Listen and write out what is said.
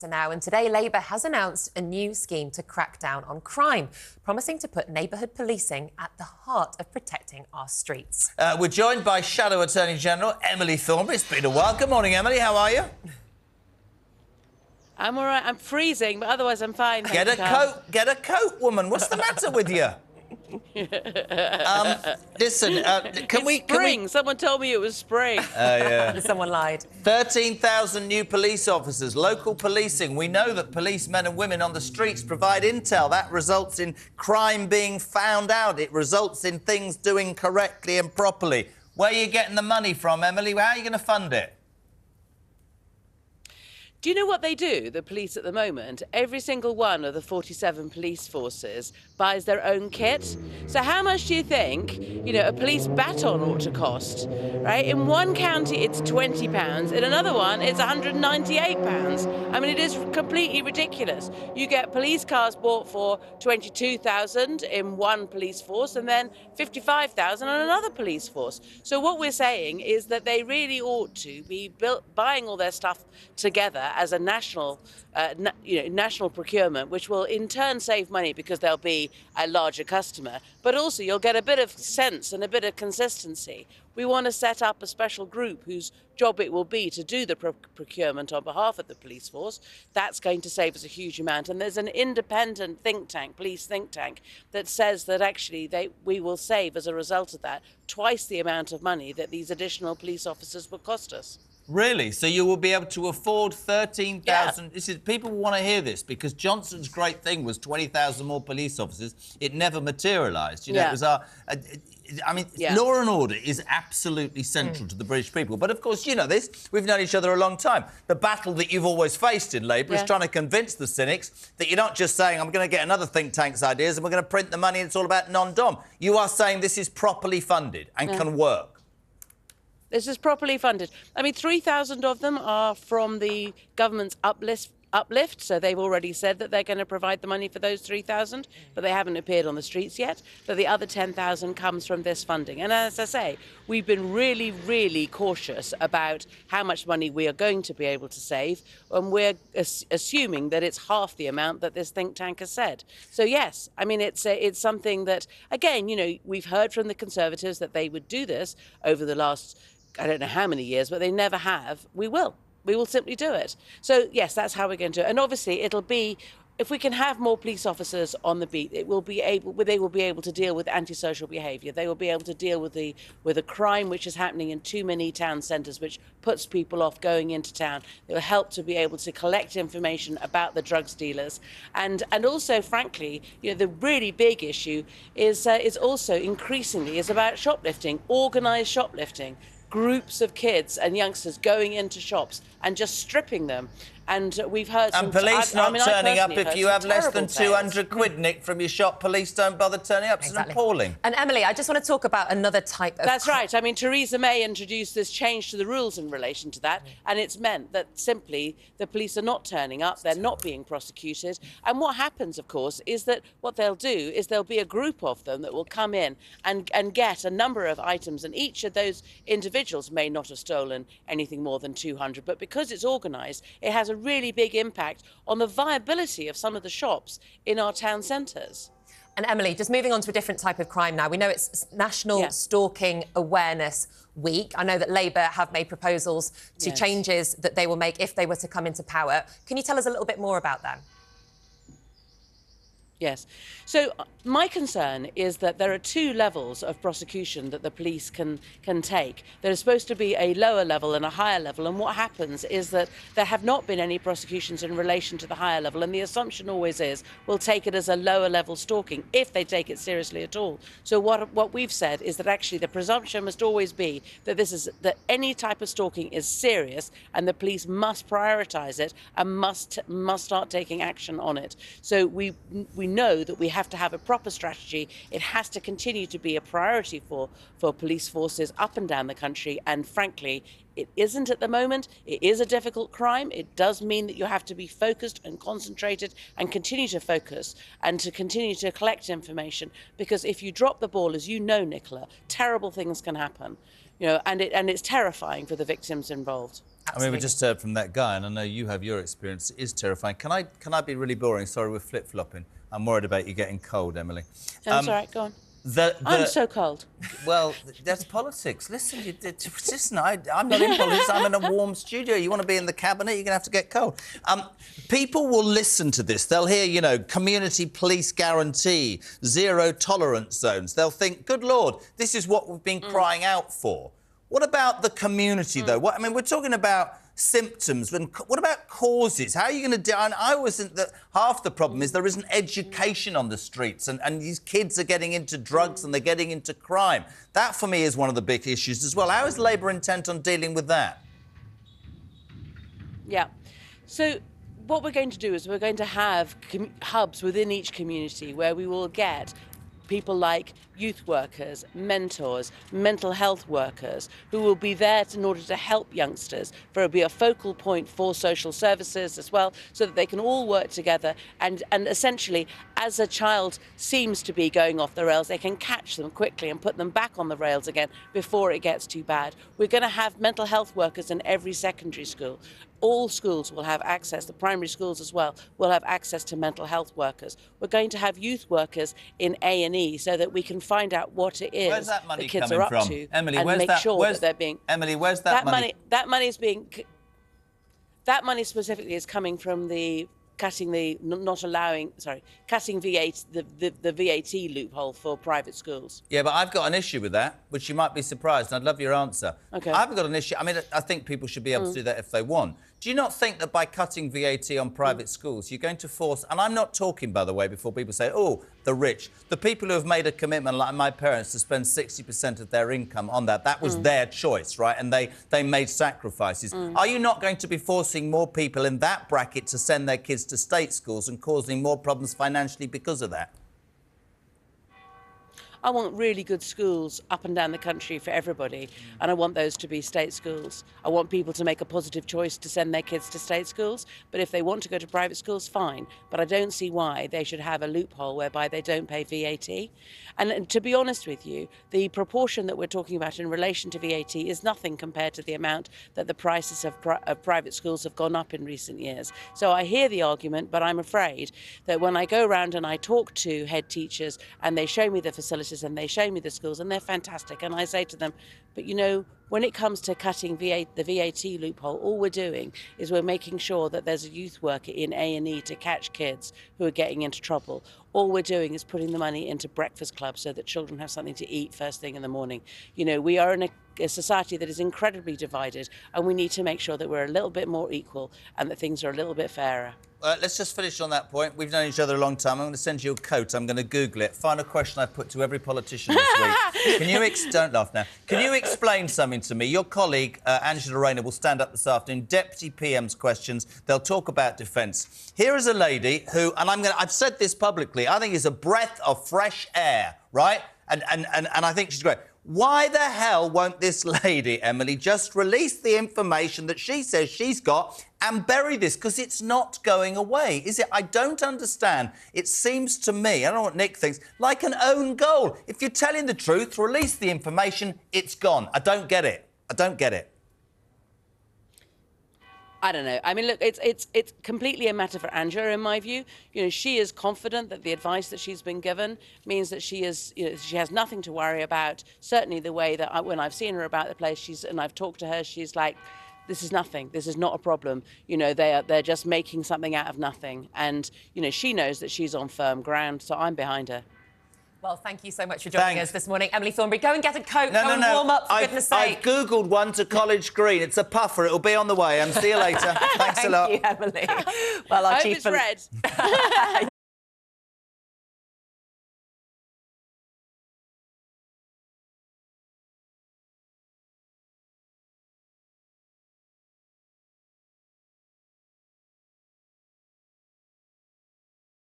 Now, and today Labour has announced a new scheme to crack down on crime, promising to put neighbourhood policing at the heart of protecting our streets. We're joined by Shadow Attorney General Emily Thornberry. It's been a while. Good morning, Emily. How are you? I'm all right. I'm freezing, but otherwise I'm fine. Get a coat, woman. What's the matter with you? Listen, spring. Someone told me it was spring. Yeah. Someone lied. 13,000 new police officers, local policing. We know that policemen and women on the streets provide intel. That results in crime being found out. It results in things doing correctly and properly. Where are you getting the money from, Emily? How are you going to fund it? Do you know what they do, the police at the moment? Every single one of the 47 police forces buys their own kit. So how much do you think, a police baton ought to cost, right? In one county, it's £20. In another one, it's £198. I mean, it is completely ridiculous. You get police cars bought for £22,000 in one police force and then £55,000 on another police force. So what we're saying is that they really ought to be buying all their stuff together as a national procurement, which will in turn save money because they'll be a larger customer, but also you'll get a bit of sense and a bit of consistency. We want to set up a special group whose job it will be to do the procurement on behalf of the police force. That's going to save us a huge amount. And there's an independent think tank, police think tank, that says that actually we will save, as a result of that, twice the amount of money that these additional police officers will cost us. Really? So you will be able to afford 13,000... Yeah. People want to hear this because Johnson's great thing was 20,000 more police officers. It never materialised. It was our... law and order is absolutely central to the British people. But, of course, you know this. We've known each other a long time. The battle that you've always faced in Labour is trying to convince the cynics that you're not just saying, I'm going to get another think tank's ideas and we're going to print the money and it's all about non-dom. You are saying this is properly funded and can work. This is properly funded. I mean, 3,000 of them are from the government's uplift, so they've already said that they're going to provide the money for those 3,000, but they haven't appeared on the streets yet. But the other 10,000 comes from this funding. And as I say, we've been really, really cautious about how much money we are going to be able to save, and we're assuming that it's half the amount that this think tank has said. So yes, I mean, it's something that, again, we've heard from the Conservatives that they would do this over the last, I don't know how many years, but they never have. We will simply do it. So yes, that's how we're going to do it. And obviously it'll be, if we can have more police officers on the beat, they will be able to deal with antisocial behaviour. They will be able to deal with the crime which is happening in too many town centres, which puts people off going into town. It will help to be able to collect information about the drugs dealers, and also, frankly, the really big issue is also increasingly is about shoplifting, organised shoplifting. Groups of kids and youngsters going into shops and just stripping them. And we've heard some... And police not turning up if you have less than 200 quid, Nick, from your shop. Police don't bother turning up. It's appalling. And, Emily, I just want to talk about another type of... That's right. I mean, Theresa May introduced this change to the rules in relation to that, and it's meant that simply the police are not turning up, they're not being prosecuted. And what happens, of course, is that what they'll do is there'll be a group of them that will come in and get a number of items, and each of those individuals may not have stolen anything more than 200, but because it's organised, it has a really big impact on the viability of some of the shops in our town centres. And Emily, just moving on to a different type of crime now. We know it's National Stalking Awareness Week. I know that Labour have made proposals to changes that they will make if they were to come into power. Can you tell us a little bit more about them? Yes. So my concern is that there are two levels of prosecution that the police can take. There is supposed to be a lower level and a higher level, and what happens is that there have not been any prosecutions in relation to the higher level, and the assumption always is we'll take it as a lower level stalking if they take it seriously at all. So what we've said is that actually the presumption must always be that that any type of stalking is serious, and the police must prioritise it and must start taking action on it. So we know that we have to have a proper strategy. It has to continue to be a priority for police forces up and down the country, and frankly, it isn't at the moment. It is a difficult crime. It does mean that you have to be focused and concentrated and continue to focus and to continue to collect information, because if you drop the ball, as you know, Nicola, terrible things can happen, and it's terrifying for the victims involved. Absolutely. I mean, we just heard from that guy, and I know you have your experience. It is terrifying. Can I be really boring? Sorry, we're flip-flopping. I'm worried about you getting cold, Emily. That's all right, go on. I'm so cold. Well, that's politics. Listen, I'm not in politics. I'm in a warm studio. You want to be in the cabinet, you're going to have to get cold. People will listen to this. They'll hear, you know, community police guarantee, zero tolerance zones. They'll think, good Lord, this is what we've been crying out for. What about the community, though? I mean, we're talking about symptoms. What about causes? How are you going to do? And I always think that half the problem is there isn't education on the streets, and these kids are getting into drugs and they're getting into crime. That, for me, is one of the big issues as well. How is Labour intent on dealing with that? Yeah. So what we're going to do is we're going to have hubs within each community where we will get people like youth workers, mentors, mental health workers who will be there in order to help youngsters. There will be a focal point for social services as well, so that they can all work together and essentially, as a child seems to be going off the rails, they can catch them quickly and put them back on the rails again before it gets too bad. We're going to have mental health workers in every secondary school. All schools will have access, the primary schools as well, will have access to mental health workers. We're going to have youth workers in A&E so that we can find out what it is that kids are up to, Emily, and make sure that they're being... Emily, where's that money? That money specifically is coming from the cutting VAT, the VAT loophole for private schools. Yeah, but I've got an issue with that, which you might be surprised, and I'd love your answer. Okay. I haven't got an issue. I mean, I think people should be able to do that if they want. Do you not think that by cutting VAT on private schools, you're going to force... And I'm not talking, by the way, before people say, oh, the rich. The people who have made a commitment, like my parents, to spend 60% of their income on that was their choice, right? And they made sacrifices. Are you not going to be forcing more people in that bracket to send their kids to state schools and causing more problems financially because of that? I want really good schools up and down the country for everybody, and I want those to be state schools. I want people to make a positive choice to send their kids to state schools, but if they want to go to private schools, fine. But I don't see why they should have a loophole whereby they don't pay VAT. And to be honest with you, the proportion that we're talking about in relation to VAT is nothing compared to the amount that the prices of private schools have gone up in recent years. So I hear the argument, but I'm afraid that when I go around and I talk to head teachers and they show me the facilities and they show me the schools and they're fantastic, and I say to them, but you know, when it comes to cutting the VAT loophole, all we're doing is we're making sure that there's a youth worker in A&E to catch kids who are getting into trouble. All we're doing is putting the money into breakfast clubs so that children have something to eat first thing in the morning. You know, we are in a society that is incredibly divided, and we need to make sure that we're a little bit more equal and that things are a little bit fairer. Let's just finish on that point. We've known each other a long time. I'm going to send you a coat. I'm going to Google it. Final question I put to every politician this week. Can you don't laugh now. Can you explain something to me? Your colleague, Angela Rayner, will stand up this afternoon. Deputy PM's questions. They'll talk about defence. Here is a lady who, and I've said this publicly, I think is a breath of fresh air, right? And I think she's great. Why the hell won't this lady, Emily, just release the information that she says she's got and bury this? Because it's not going away, is it? I don't understand. It seems to me, I don't know what Nick thinks, like an own goal. If you're telling the truth, release the information, it's gone. I don't get it. I don't get it. I don't know. I mean, look, it's completely a matter for Angela, in my view. You know, she is confident that the advice that she's been given means that she is, you know, she has nothing to worry about. Certainly, the way that when I've seen her about the place, and I've talked to her, she's like, this is nothing. This is not a problem. You know, they're just making something out of nothing. And you know, she knows that she's on firm ground, so I'm behind her. Well, thank you so much for joining us this morning. Emily Thornberry, go and get a coat, go and warm up, for goodness sake. I've Googled one to College Green. It's a puffer. It'll be on the way. See you later. Thanks a lot. Thank you, Emily. Well, our I hope it's red.